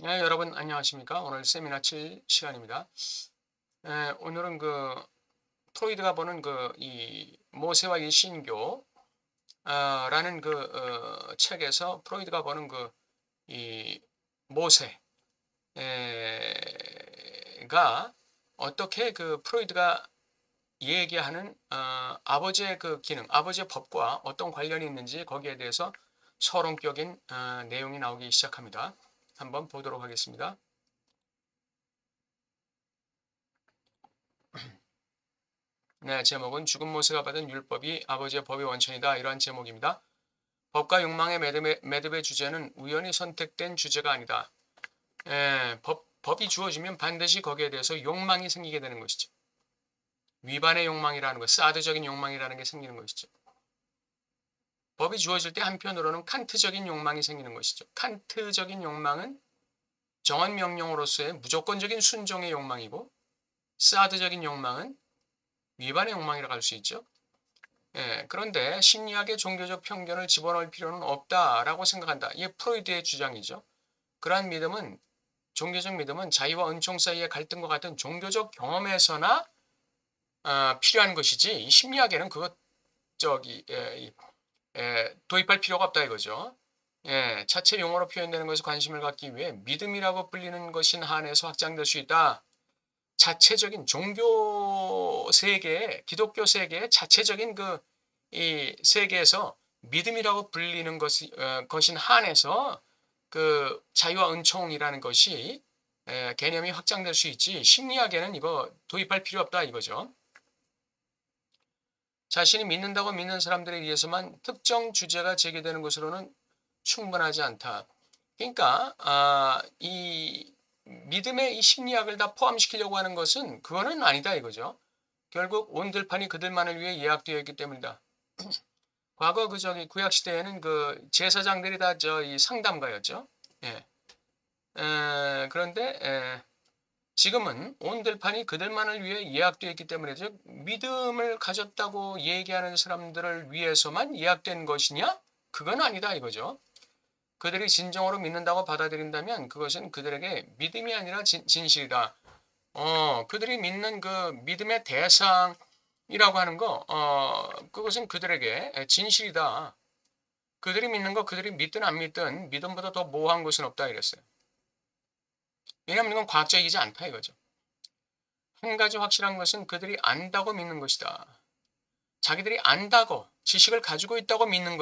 네, 여러분 안녕하십니까? 오늘 세미나 7 시간입니다. 오늘은 프로이드가 보는 이 모세와 이 신교 라는 책에서 프로이드가 보는 이 모세가 어떻게 프로이드가 얘기하는 아버지의 기능, 아버지의 법과 어떤 관련이 있는지 거기에 대해서 서론격인 내용이 나오기 시작합니다. 한번 보도록 하겠습니다. 네, 제목은 죽은 모세가 받은 율법이 아버지의 법의 원천이다. 이러한 제목입니다. 법과 욕망의 매듭의 주제는 우연히 선택된 주제가 아니다. 법이 주어지면 반드시 거기에 대해서 욕망이 생기게 되는 것이죠. 위반의 욕망이라는 것, 사드적인 욕망이라는 게 생기는 것이죠. 법이 주어질 때 한편으로는 칸트적인 욕망이 생기는 것이죠. 칸트적인 욕망은 정한 명령으로서의 무조건적인 순종의 욕망이고, 사드적인 욕망은 위반의 욕망이라고 할 수 있죠. 그런데 심리학의 종교적 편견을 집어넣을 필요는 없다라고 생각한다. 이게 프로이드의 주장이죠. 그러한 믿음은, 종교적 믿음은 자유와 은총 사이의 갈등과 같은 종교적 경험에서나 필요한 것이지, 이 심리학에는 도입할 필요가 없다 이거죠. 차체 용어로 표현되는 것에 관심을 갖기 위해 믿음이라고 불리는 것인 한에서 확장될 수 있다. 자체적인 종교 세계, 기독교 세계의 자체적인 이 세계에서 믿음이라고 불리는 것인 한에서 자유와 은총이라는 것이 개념이 확장될 수 있지, 심리학에는 이거 도입할 필요 없다 이거죠. 자신이 믿는다고 믿는 사람들에 의해서만 특정 주제가 제기되는 것으로는 충분하지 않다. 그러니까 이 믿음의 이 심리학을 다 포함시키려고 하는 것은 그거는 아니다 이거죠. 결국 온 들판이 그들만을 위해 예약되어 있기 때문이다. 과거 구약 시대에는 제사장들이 다 이 상담가였죠. 예. 그런데 지금은 온 들판이 그들만을 위해 예약되어 있기 때문에, 즉 믿음을 가졌다고 얘기하는 사람들을 위해서만 예약된 것이냐? 그건 아니다 이거죠. 그들이 진정으로 믿는다고 받아들인다면 그것은 그들에게 믿음이 아니라 진실이다. 그들이 믿는 믿음의 대상이라고 하는 그것은 그들에게 진실이다. 그들이 믿는 거, 그들이 믿든 안 믿든 믿음보다 더 모호한 것은 없다 이랬어요. 왜냐하면 이건 과학적이지 않다 이거죠. 한 가지 확실한 것은 그들이 안다고 믿는 것이다. 자기들이 안다고, 지식을 가지고 있다고 믿는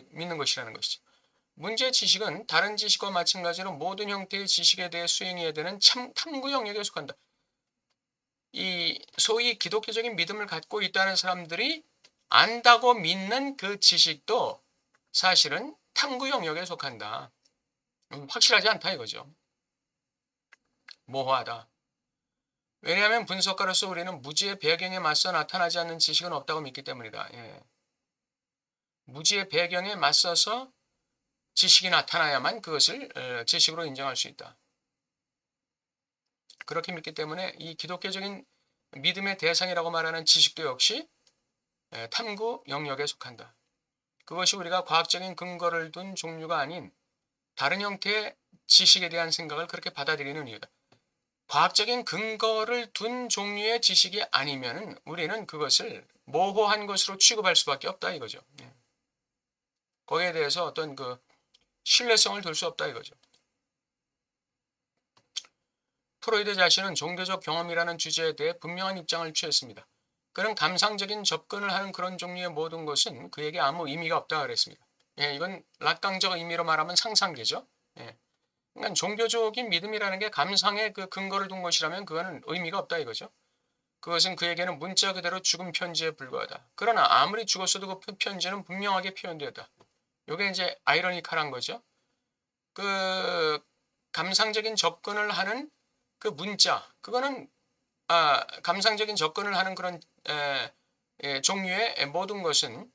믿는 것이라는 것이죠. 문제의 지식은 다른 지식과 마찬가지로 모든 형태의 지식에 대해 수행해야 되는 탐구 영역에 속한다. 이 소위 기독교적인 믿음을 갖고 있다는 사람들이 안다고 믿는 그 지식도 사실은 탐구 영역에 속한다. 확실하지 않다 이거죠. 모호하다. 왜냐하면 분석가로서 우리는 무지의 배경에 맞서 나타나지 않는 지식은 없다고 믿기 때문이다. 무지의 배경에 맞서서 지식이 나타나야만 그것을 지식으로 인정할 수 있다. 그렇게 믿기 때문에 이 기독교적인 믿음의 대상이라고 말하는 지식도 역시 탐구 영역에 속한다. 그것이 우리가 과학적인 근거를 둔 종류가 아닌 다른 형태의 지식에 대한 생각을 그렇게 받아들이는 이유다. 과학적인 근거를 둔 종류의 지식이 아니면 우리는 그것을 모호한 것으로 취급할 수밖에 없다 이거죠. 거기에 대해서 어떤 신뢰성을 둘 수 없다 이거죠. 프로이드 자신은 종교적 경험이라는 주제에 대해 분명한 입장을 취했습니다. 그는 감상적인 접근을 하는 그런 종류의 모든 것은 그에게 아무 의미가 없다 그랬습니다. 이건 락강적 의미로 말하면 상상계죠. 그러니까 종교적인 믿음이라는 게 감상의 근거를 둔 것이라면 그거는 의미가 없다 이거죠. 그것은 그에게는 문자 그대로 죽은 편지에 불과하다. 그러나 아무리 죽었어도 그 편지는 분명하게 표현되었다. 이게 이제 아이러니컬한 거죠. 감상적인 접근을 하는 문자, 그거는 감상적인 접근을 하는 그런 종류의 모든 것은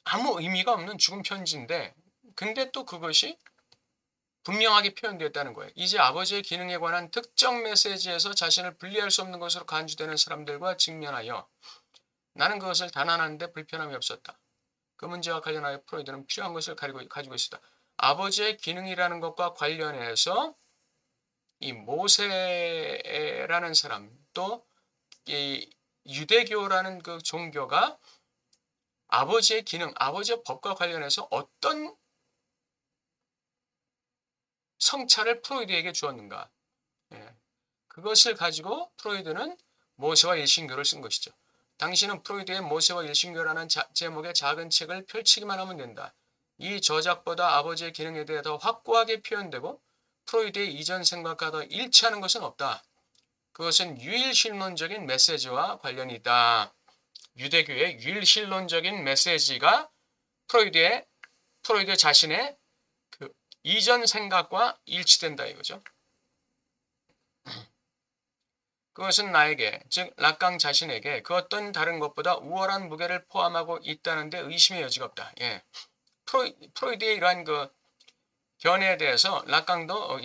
아무 의미가 없는 죽은 편지인데, 근데 또 그것이 분명하게 표현되었다는 거예요. 이제 아버지의 기능에 관한 특정 메시지에서 자신을 분리할 수 없는 것으로 간주되는 사람들과 직면하여 나는 그것을 단언하는데 불편함이 없었다. 그 문제와 관련하여 프로이드는 필요한 것을 가지고 있었다. 아버지의 기능이라는 것과 관련해서 이 모세라는 사람, 또 이 유대교라는 그 종교가 아버지의 기능, 아버지의 법과 관련해서 어떤 성찰을 프로이드에게 주었는가. 예. 그것을 가지고 프로이드는 모세와 일신교를 쓴 것이죠. 당신은 프로이드의 모세와 일신교라는 제목의 작은 책을 펼치기만 하면 된다. 이 저작보다 아버지의 기능에 대해 더 확고하게 표현되고 프로이드의 이전 생각과 더 일치하는 것은 없다. 그것은 유일신론적인 메시지와 관련이 있다. 유대교의 유일신론적인 메시지가 프로이드 자신의 그 이전 생각과 일치된다 이거죠. 그것은 나에게, 즉 락강 자신에게 그 어떤 다른 것보다 우월한 무게를 포함하고 있다는 데 의심의 여지가 없다. 예. 프로이드의 이러한 그 견해에 대해서 락강도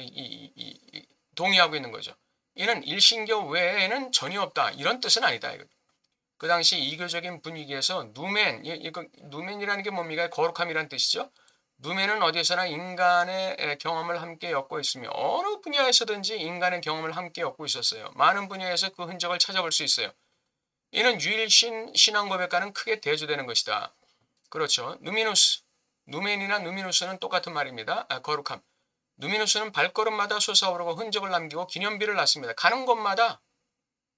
동의하고 있는 거죠. 이는 일신교 외에는 전혀 없다. 이런 뜻은 아니다. 그 당시 이교적인 분위기에서 누멘이라는 게 뭡니까? 거룩함이란 뜻이죠. 누멘은 어디서나 인간의 경험을 함께 엮고 있으며 어느 분야에서든지 인간의 경험을 함께 엮고 있었어요. 많은 분야에서 그 흔적을 찾아볼 수 있어요. 이는 유일신 신앙 고백과는 크게 대조되는 것이다. 그렇죠. 누멘이나 누미누스는 똑같은 말입니다. 거룩함. 누미누스는 발걸음마다 솟아오르고 흔적을 남기고 기념비를 놨습니다. 가는 곳마다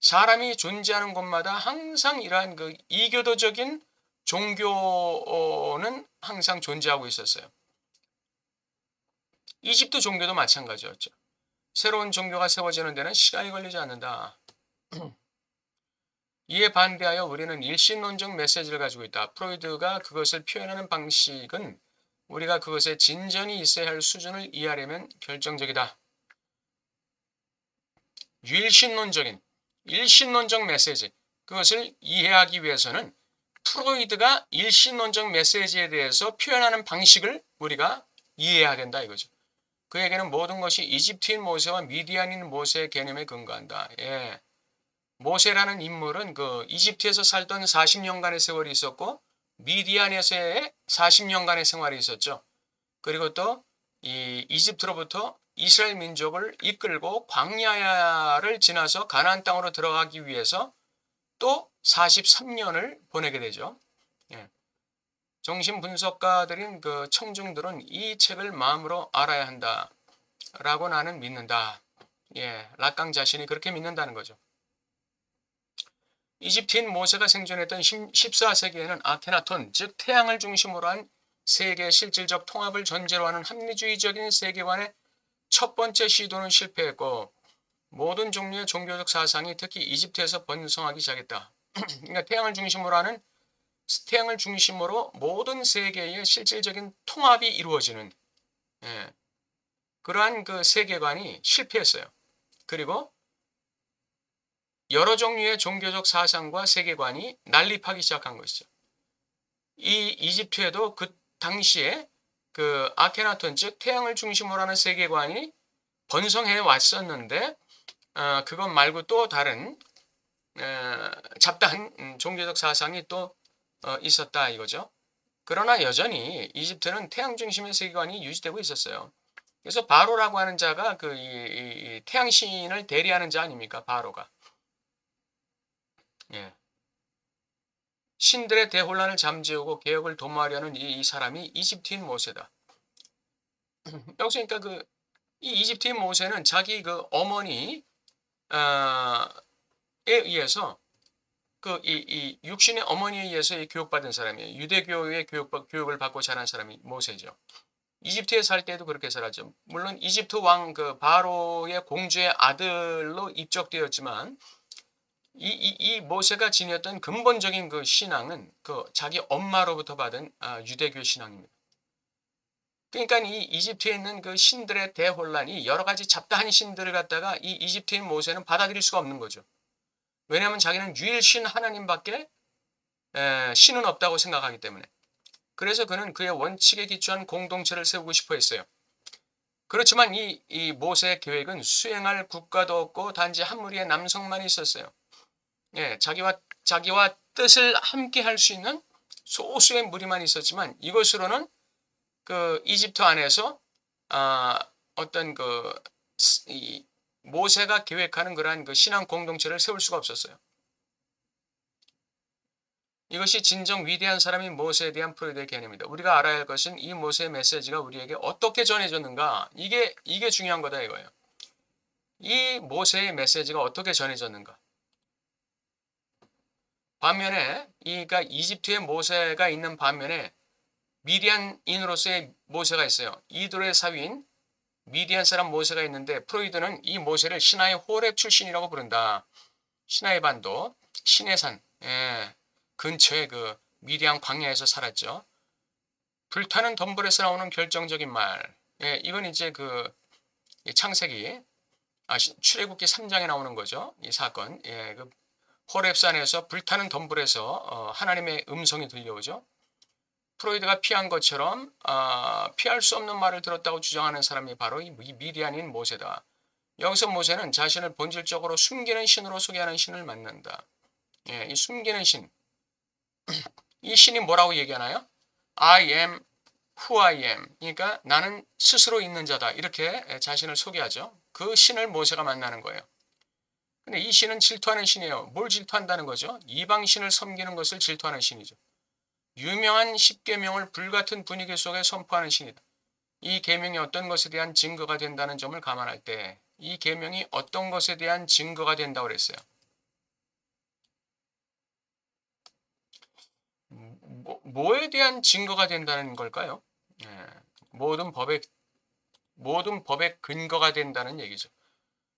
사람이 존재하는 곳마다 항상 이러한 그 이교도적인 종교는 항상 존재하고 있었어요. 이집트 종교도 마찬가지였죠. 새로운 종교가 세워지는 데는 시간이 걸리지 않는다. 이에 반대하여 우리는 일신론적 메시지를 가지고 있다. 프로이드가 그것을 표현하는 방식은 우리가 그것에 진전이 있어야 할 수준을 이해하려면 결정적이다. 일신론적 메시지, 그것을 이해하기 위해서는 프로이드가 일신론적 메시지에 대해서 표현하는 방식을 우리가 이해해야 된다 이거죠. 그에게는 모든 것이 이집트인 모세와 미디안인 모세의 개념에 근거한다. 예. 모세라는 인물은 그 이집트에서 살던 40년간의 세월이 있었고 미디안에서의 40년간의 생활이 있었죠. 그리고 또 이 이집트로부터 이스라엘 민족을 이끌고 광야를 지나서 가나안 땅으로 들어가기 위해서 또 43년을 보내게 되죠. 예. 정신분석가들인 그 청중들은 이 책을 마음으로 알아야 한다라고 나는 믿는다. 예, 락강 자신이 그렇게 믿는다는 거죠. 이집트인 모세가 생존했던 14세기에는 아케나톤, 즉 태양을 중심으로 한 세계의 실질적 통합을 전제로 하는 합리주의적인 세계관의 첫 번째 시도는 실패했고 모든 종류의 종교적 사상이 특히 이집트에서 번성하기 시작했다. 그러니까 태양을 중심으로 모든 세계의 실질적인 통합이 이루어지는 그러한 그 세계관이 실패했어요. 그리고 여러 종류의 종교적 사상과 세계관이 난립하기 시작한 것이죠. 이 이집트에도 그 당시에 그 아케나톤 즉 태양을 중심으로 하는 세계관이 번성해 왔었는데 그것 말고 또 다른 잡다한 종교적 사상이 또 있었다 이거죠. 그러나 여전히 이집트는 태양 중심의 세계관이 유지되고 있었어요. 그래서 바로라고 하는 자가 그 이 태양 신을 대리하는 자 아닙니까? 바로가. 예. 신들의 대혼란을 잠재우고 개혁을 도모하려는 이 사람이 이집트인 모세다. 여기서 그러니까 이 이집트인 모세는 자기 그 어머니에 의해서 이 육신의 어머니에 의해서 교육받은 사람이에요. 유대교의 교육을 받고 자란 사람이 모세죠. 이집트에 살 때도 그렇게 살았죠. 물론 이집트 왕 그 바로의 공주의 아들로 입적되었지만 이 모세가 지녔던 근본적인 그 신앙은 그 자기 엄마로부터 받은 유대교 신앙입니다. 그러니까 이 이집트에 있는 그 신들의 대혼란이 여러 가지 잡다한 신들을 갖다가 이 이집트인 모세는 받아들일 수가 없는 거죠. 왜냐하면 자기는 유일신 하나님밖에 신은 없다고 생각하기 때문에. 그래서 그는 그의 원칙에 기초한 공동체를 세우고 싶어 했어요. 그렇지만 이 모세의 계획은 수행할 국가도 없고 단지 한 무리의 남성만 있었어요. 예, 자기와 뜻을 함께 할 수 있는 소수의 무리만 있었지만 이것으로는 그 이집트 안에서 어떤 이 모세가 계획하는 그러한 그 신앙 공동체를 세울 수가 없었어요. 이것이 진정 위대한 사람인 모세에 대한 프로이드의 개념입니다. 우리가 알아야 할 것은 이 모세의 메시지가 우리에게 어떻게 전해졌는가. 이게 중요한 거다 이거예요. 이 모세의 메시지가 어떻게 전해졌는가. 반면에 그러니까 이집트의 모세가 있는 반면에 미디안인으로서의 모세가 있어요. 이돌의 사위인 미디안 사람 모세가 있는데 프로이드는 이 모세를 신화의 호렙 출신이라고 부른다. 시나이 반도 신의 산 근처에 그 미디안 광야에서 살았죠. 불타는 덤불에서 나오는 결정적인 말. 이건 이제 그 창세기 출애굽기 3장에 나오는 거죠. 이 사건. 그 호렙산에서 불타는 덤불에서 하나님의 음성이 들려오죠. 프로이드가 피한 것처럼 피할 수 없는 말을 들었다고 주장하는 사람이 바로 이 미디안인 모세다. 여기서 모세는 자신을 본질적으로 숨기는 신으로 소개하는 신을 만난다. 이 숨기는 신. 이 신이 뭐라고 얘기하나요? I am who I am. 그러니까 나는 스스로 있는 자다. 이렇게 자신을 소개하죠. 그 신을 모세가 만나는 거예요. 근데 이 신은 질투하는 신이에요. 뭘 질투한다는 거죠? 이방 신을 섬기는 것을 질투하는 신이죠. 유명한 10계명을 불같은 분위기 속에 선포하는 신이다. 이 계명이 어떤 것에 대한 증거가 된다는 점을 감안할 때 이 계명이 어떤 것에 대한 증거가 된다고 그랬어요. 뭐에 대한 증거가 된다는 걸까요? 모든 법의 근거가 된다는 얘기죠.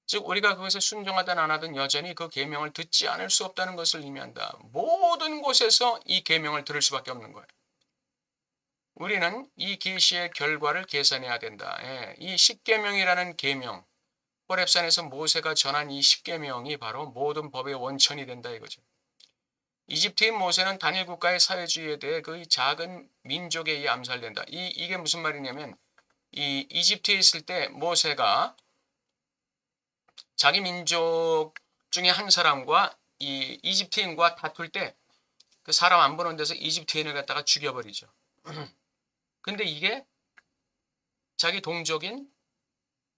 즉 우리가 그것에 순종하든 안 하든 여전히 그 계명을 듣지 않을 수 없다는 것을 의미한다. 모든 곳에서 이 계명을 들을 수밖에 없는 거예요. 우리는 이 계시의 결과를 계산해야 된다. 이 십계명이라는 계명, 호렙산에서 모세가 전한 이 십계명이 바로 모든 법의 원천이 된다 이거죠. 이집트인 모세는 단일 국가의 사회주의에 대해 그 작은 민족에 의해 암살된다. 이게 무슨 말이냐면 이 이집트에 있을 때 모세가 자기 민족 중에 한 사람과 이 이집트인과 다툴 때 그 사람 안 보는 데서 이집트인을 갖다가 죽여버리죠. 근데 이게 자기 동족인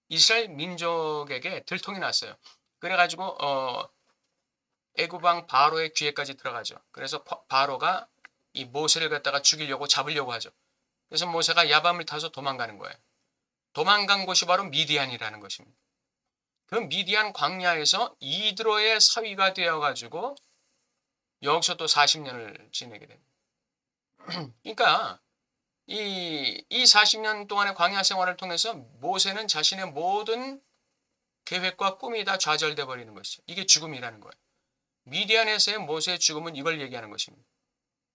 이스라엘 민족에게 들통이 났어요. 그래가지고 애굽왕 바로의 귀에까지 들어가죠. 그래서 바로가 이 모세를 갖다가 죽이려고 잡으려고 하죠. 그래서 모세가 야밤을 타서 도망가는 거예요. 도망간 곳이 바로 미디안이라는 것입니다. 그 미디안 광야에서 이드로의 사위가 되어가지고 여기서 또 40년을 지내게 됩니다. 그러니까 이 40년 동안의 광야 생활을 통해서 모세는 자신의 모든 계획과 꿈이 다 좌절돼 버리는 것이죠. 이게 죽음이라는 거예요. 미디안에서의 모세의 죽음은 이걸 얘기하는 것입니다.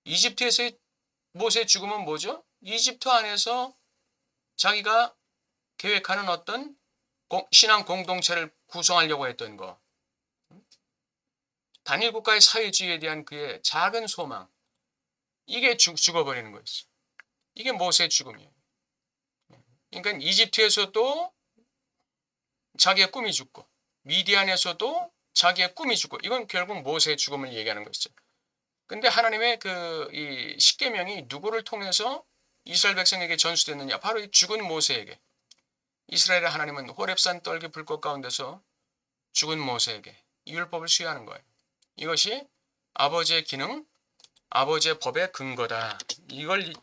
이집트에서의 모세의 죽음은 뭐죠? 이집트 안에서 자기가 계획하는 어떤 신앙 공동체를 구성하려고 했던 거. 단일 국가의 사회주의에 대한 그의 작은 소망. 이게 죽어버리는 거였어요. 이게 모세의 죽음이에요. 그러니까 이집트에서도 자기의 꿈이 죽고 미디안에서도 자기의 꿈이 죽고 이건 결국 모세의 죽음을 얘기하는 것이죠. 근데 하나님의 이 십계명이 누구를 통해서 이스라엘 백성에게 전수됐느냐? 바로 이 죽은 모세에게. 이스라엘의 하나님은 호렙산 떨기 불꽃 가운데서 죽은 모세에게 이 율법을 수여하는 거예요. 이것이 아버지의 기능, 아버지의 법의 근거다. 이걸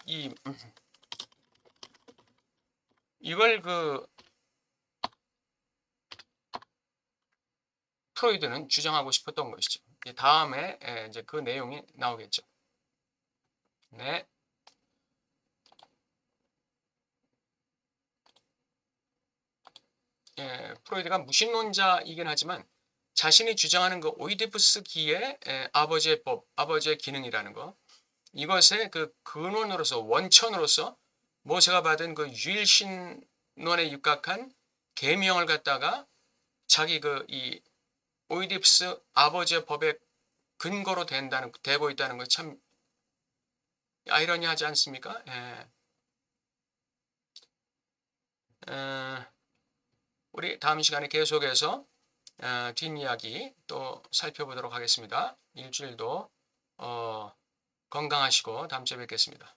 프로이드는 주장하고 싶었던 것이죠. 다음에 이제 그 내용이 나오겠죠. 네. 프로이드가 무신론자이긴 하지만 자신이 주장하는 그 오이디푸스기의 아버지의 법, 아버지의 기능이라는 거, 이것의 그 근원으로서 원천으로서 모세가 받은 그 유일신론에 육각한 계명을 갖다가 자기 이 오이디푸스 아버지의 법의 근거로 되고 있다는 거 참 아이러니하지 않습니까? 우리 다음 시간에 계속해서 뒷이야기 또 살펴보도록 하겠습니다. 일주일도 건강하시고 다음 주에 뵙겠습니다.